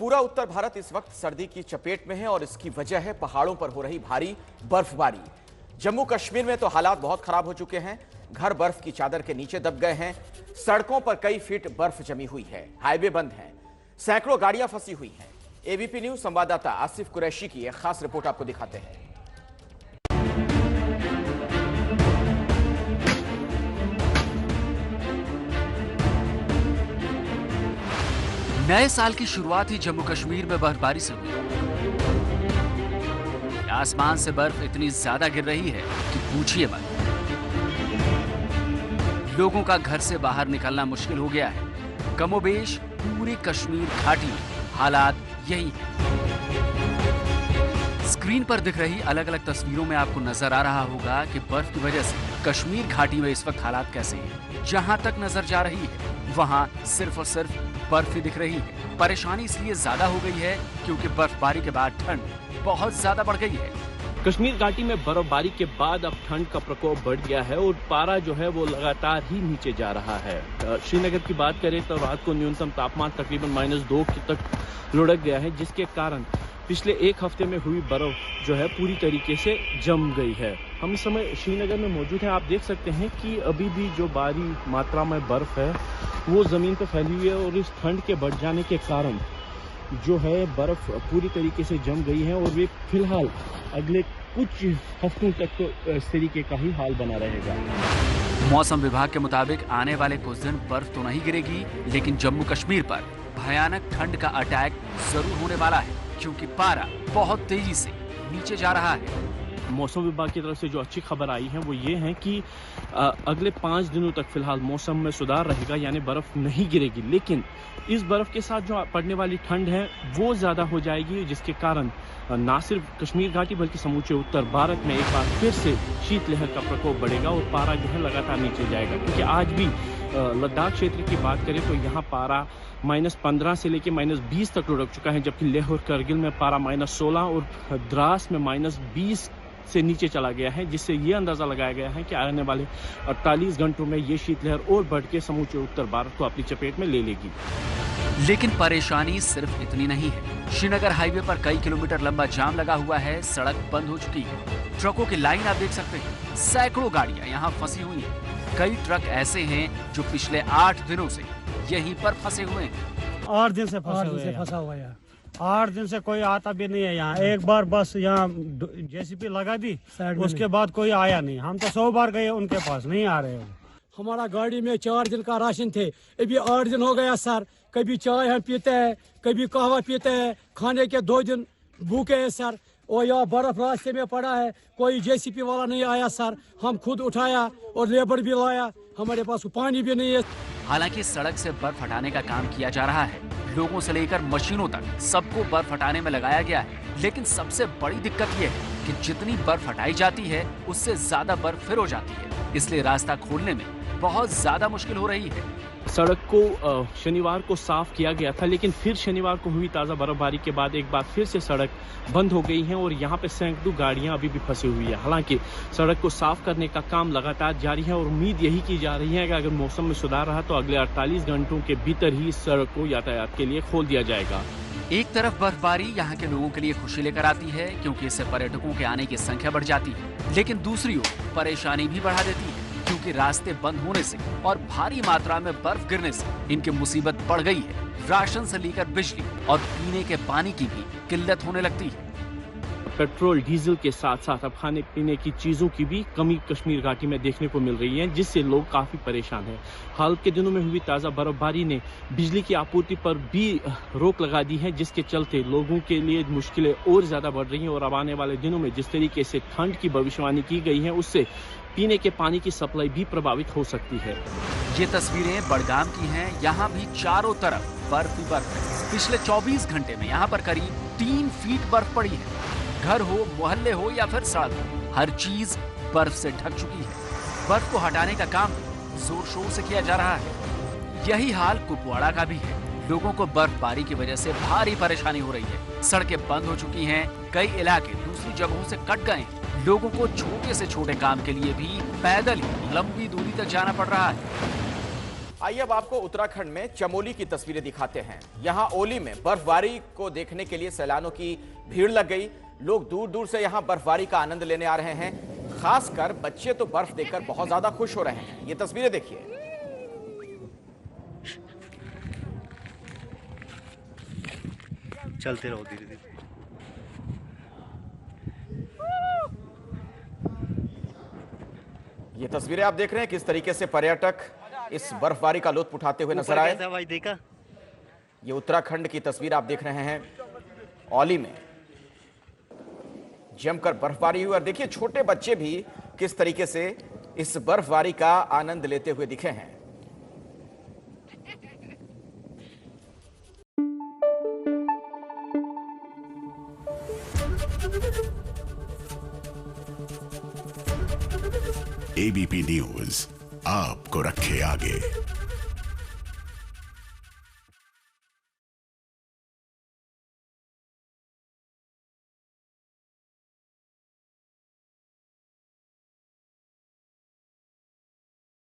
पूरा उत्तर भारत इस वक्त सर्दी की चपेट में है और इसकी वजह है पहाड़ों पर हो रही भारी बर्फबारी। जम्मू कश्मीर में तो हालात बहुत खराब हो चुके हैं। घर बर्फ की चादर के नीचे दब गए हैं। सड़कों पर कई फीट बर्फ जमी हुई है। हाईवे बंद हैं। सैकड़ों गाड़ियां फंसी हुई हैं। एबीपी न्यूज संवाददाता आसिफ कुरैशी की एक खास रिपोर्ट आपको दिखाते हैं। नए साल की शुरुआत ही जम्मू कश्मीर में बर्फबारी से हुई। आसमान से बर्फ इतनी ज्यादा गिर रही है कि पूछिए मत। लोगों का घर से बाहर निकलना मुश्किल हो गया है। कमोबेश पूरी कश्मीर घाटी में हालात यही है। स्क्रीन पर दिख रही अलग अलग तस्वीरों में आपको नजर आ रहा होगा कि बर्फ की वजह से कश्मीर घाटी में इस वक्त हालात कैसे हैं। जहां तक नजर जा रही है वहां सिर्फ और सिर्फ बर्फ ही दिख रही है। परेशानी इसलिए ज्यादा हो गई है क्योंकि बर्फबारी के बाद ठंड बहुत ज्यादा बढ़ गई है। कश्मीर घाटी में बर्फबारी के बाद अब ठंड का प्रकोप बढ़ गया है और पारा जो है वो लगातार ही नीचे जा रहा है। श्रीनगर की बात करें तो रात को न्यूनतम तापमान तकरीबन -2 तक लुढ़क गया है, जिसके कारण पिछले एक हफ्ते में हुई बर्फ जो है पूरी तरीके से जम गई है। हम इस समय श्रीनगर में मौजूद हैं। आप देख सकते हैं कि अभी भी जो भारी मात्रा में बर्फ है वो ज़मीन पर फैली हुई है और इस ठंड के बढ़ जाने के कारण जो है बर्फ पूरी तरीके से जम गई है और वे फिलहाल अगले कुछ हफ्तों तक तो इस तरीके का ही हाल बना रहेगा। मौसम विभाग के मुताबिक आने वाले कुछ दिन बर्फ तो नहीं गिरेगी, लेकिन जम्मू कश्मीर पर भयानक ठंड का अटैक जरूर होने वाला है क्योंकि पारा बहुत तेजी से नीचे जा रहा है। मौसम विभाग की तरफ से जो अच्छी खबर आई है वो ये है कि अगले 5 दिनों तक फिलहाल मौसम में सुधार रहेगा, यानी बर्फ नहीं गिरेगी। लेकिन इस बर्फ के साथ जो पड़ने वाली ठंड है वो ज़्यादा हो जाएगी, जिसके कारण ना सिर्फ कश्मीर घाटी बल्कि समूचे उत्तर भारत में एक बार फिर से शीतलहर का प्रकोप बढ़ेगा और पारा जो है लगातार नीचे जाएगा। क्योंकि आज भी लद्दाख क्षेत्र की बात करें तो यहाँ पारा -15 से लेकर -20 तक लुढ़क चुका है, जबकि लेह और करगिल में पारा -16 और द्रास में -20 से नीचे चला गया है, जिससे ये अंदाजा लगाया गया है कि आने वाले 48 घंटों में ये शीतलहर और बढ़ के समूचे उत्तर भारत को अपनी चपेट में ले लेगी। लेकिन परेशानी सिर्फ इतनी नहीं है। श्रीनगर हाईवे पर कई किलोमीटर लंबा जाम लगा हुआ है। सड़क बंद हो चुकी है। ट्रकों की लाइन आप देख सकते हैं। सैकड़ों गाड़ियां यहाँ फंसी हुई हैं। कई ट्रक ऐसे हैं जो पिछले 8 दिनों से यहीं पर फंसे हुए हैं। 8 दिन से फंसा हुआ है। 8 दिन से कोई आता भी नहीं है यहाँ। एक बार बस यहाँ जेसीबी लगा दी, उसके बाद कोई आया नहीं। हम तो 100 बार गए उनके पास, नहीं आ रहे हो। हमारा गाड़ी में 4 दिन का राशन थे, अभी 8 दिन हो गया सर। कभी चाय हम पीते हैं, कभी कहवा पीते हैं, खाने के 2 दिन भूखे हैं सर। और यहाँ बर्फ रास्ते में पड़ा है, कोई जेसीबी वाला नहीं आया सर। हम खुद उठाया और लेबर भी लाया, हमारे पास पानी भी नहीं है। हालांकि सड़क से बर्फ हटाने का काम किया जा रहा है। लोगों से लेकर मशीनों तक सबको बर्फ हटाने में लगाया गया है। लेकिन सबसे बड़ी दिक्कत यह है कि जितनी बर्फ हटाई जाती है उससे ज्यादा बर्फ फिर हो जाती है। इसलिए रास्ता खोलने में बहुत ज्यादा मुश्किल हो रही है। सड़क को शनिवार को साफ किया गया था, लेकिन फिर शनिवार को हुई ताज़ा बर्फबारी के बाद एक बार फिर से सड़क बंद हो गई है और यहाँ पे सैकड़ों गाड़ियाँ अभी भी फंसी हुई है। हालांकि सड़क को साफ करने का काम लगातार जारी है और उम्मीद यही की जा रही है कि अगर मौसम में सुधार रहा तो अगले 48 घंटों के भीतर ही इस सड़क को यातायात के लिए खोल दिया जाएगा। एक तरफ बर्फबारी यहाँ के लोगों के लिए खुशी लेकर आती है क्योंकि इससे पर्यटकों के आने की संख्या बढ़ जाती है, लेकिन दूसरी ओर परेशानी भी बढ़ा देती है क्योंकि रास्ते बंद होने से और भारी मात्रा में बर्फ गिरने से इनकी मुसीबत बढ़ गई है। राशन से लेकर बिजली और पीने के पानी की भी किल्लत होने लगती है। पेट्रोल डीजल के साथ साथ अब खाने पीने की चीज़ों की भी कमी कश्मीर घाटी में देखने को मिल रही है, जिससे लोग काफ़ी परेशान हैं। हाल के दिनों में हुई ताज़ा बर्फबारी ने बिजली की आपूर्ति पर भी रोक लगा दी है, जिसके चलते लोगों के लिए मुश्किलें और ज़्यादा बढ़ रही हैं और अब आने वाले दिनों में जिस तरीके से ठंड की भविष्यवाणी की गई है उससे पीने के पानी की सप्लाई भी प्रभावित हो सकती है। ये तस्वीरें बड़गाम की हैं। यहाँ भी चारों तरफ बर्फ ही बर्फ है। पिछले 24 घंटे में यहाँ पर करीब 3 फीट बर्फ पड़ी है। घर हो, मोहल्ले हो या फिर सड़क हो, हर चीज बर्फ से ढक चुकी है। बर्फ को हटाने का काम जोर शोर से किया जा रहा है। यही हाल कुपवाड़ा का भी है। लोगों को बर्फबारी की वजह से भारी परेशानी हो रही है। सड़कें बंद हो चुकी हैं। कई इलाके दूसरी जगहों से कट गए हैं। लोगों को छोटे से छोटे काम के लिए भी पैदल ही लंबी दूरी तक जाना पड़ रहा है। आइए अब आपको उत्तराखंड में चमोली की तस्वीरें दिखाते हैं। यहां ओली में बर्फबारी को देखने के लिए सैलानियों की भीड़ लग गई। लोग दूर दूर से यहां बर्फबारी का आनंद लेने आ रहे हैं। खासकर बच्चे तो बर्फ देखकर बहुत ज्यादा खुश हो रहे हैं। ये तस्वीरें देखिए। चलते रहो धीरे धीरे। ये तस्वीरें आप देख रहे हैं किस तरीके से पर्यटक इस बर्फबारी का लुत्फ उठाते हुए नजर आए। भाई देखा, ये उत्तराखंड की तस्वीर आप देख रहे हैं। औली में जमकर बर्फबारी हुई और देखिए छोटे बच्चे भी किस तरीके से इस बर्फबारी का आनंद लेते हुए दिखे हैं। एबीपी न्यूज आपको रखे आगे।